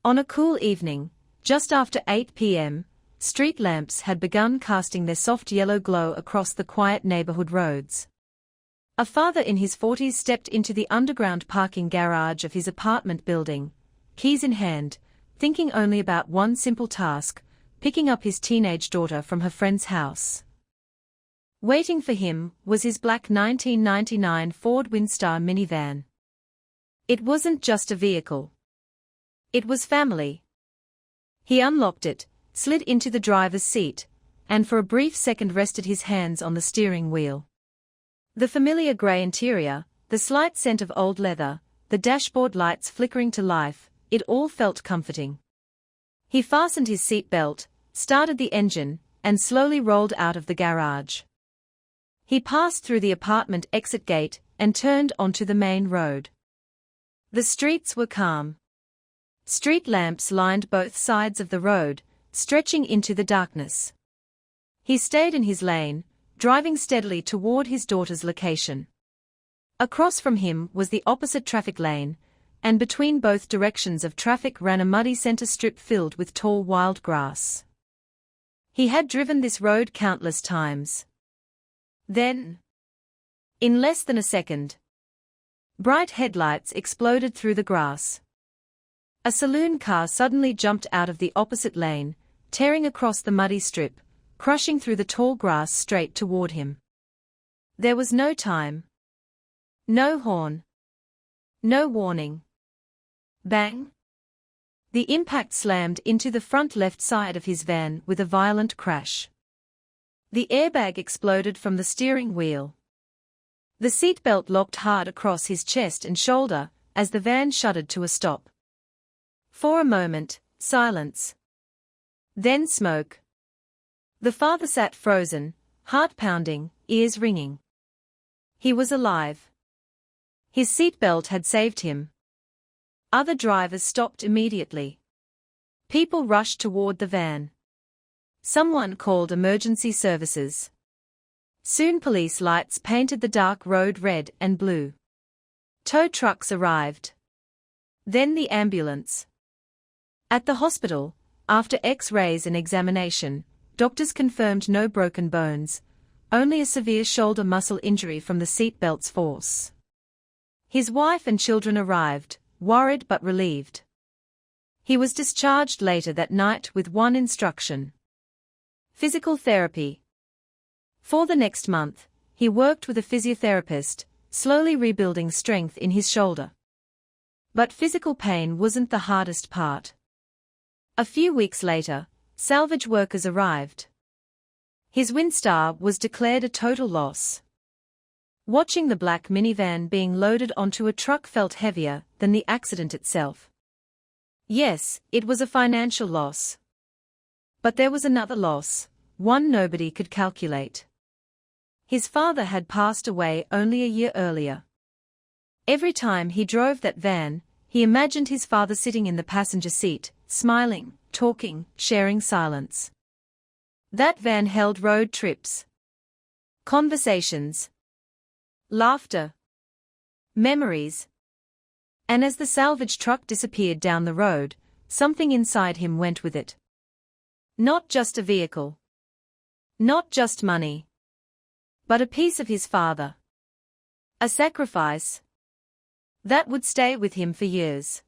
On a cool evening, just after 8 p.m., street lamps had begun casting their soft yellow glow across the quiet neighborhood roads. A father in his 40s stepped into the underground parking garage of his apartment building, keys in hand, thinking only about one simple task: picking up his teenage daughter from her friend's house. Waiting for him was his black 1999 Ford Windstar minivan. It wasn't just a vehicle. It was family. He unlocked it, slid into the driver's seat, and for a brief second rested his hands on the steering wheel. The familiar grey interior, the slight scent of old leather, the dashboard lights flickering to life, it all felt comforting. He fastened his seat belt, started the engine, and slowly rolled out of the garage. He passed through the apartment exit gate and turned onto the main road. The streets were calm. Street lamps lined both sides of the road, stretching into the darkness. He stayed in his lane, driving steadily toward his daughter's location. Across from him was the opposite traffic lane, and between both directions of traffic ran a muddy center strip filled with tall wild grass. He had driven this road countless times. Then, in less than a second, bright headlights exploded through the grass. A saloon car suddenly jumped out of the opposite lane, tearing across the muddy strip, crushing through the tall grass straight toward him. There was no time. No horn. No warning. Bang! The impact slammed into the front left side of his van with a violent crash. The airbag exploded from the steering wheel. The seatbelt locked hard across his chest and shoulder as the van shuddered to a stop. For a moment, silence. Then smoke. The father sat frozen, heart pounding, ears ringing. He was alive. His seatbelt had saved him. Other drivers stopped immediately. People rushed toward the van. Someone called emergency services. Soon police lights painted the dark road red and blue. Tow trucks arrived. Then the ambulance. At the hospital, after X-rays and examination, doctors confirmed no broken bones, only a severe shoulder muscle injury from the seatbelt's force. His wife and children arrived, worried but relieved. He was discharged later that night with one instruction: physical therapy. For the next month, he worked with a physiotherapist, slowly rebuilding strength in his shoulder. But physical pain wasn't the hardest part. A few weeks later, salvage workers arrived. His Windstar was declared a total loss. Watching the black minivan being loaded onto a truck felt heavier than the accident itself. Yes, it was a financial loss. But there was another loss, one nobody could calculate. His father had passed away only a year earlier. Every time he drove that van, he imagined his father sitting in the passenger seat, smiling, talking, sharing silence. That van held road trips, conversations, laughter, memories. And as the salvage truck disappeared down the road, something inside him went with it. Not just a vehicle. Not just money. But a piece of his father. A sacrifice that would stay with him for years.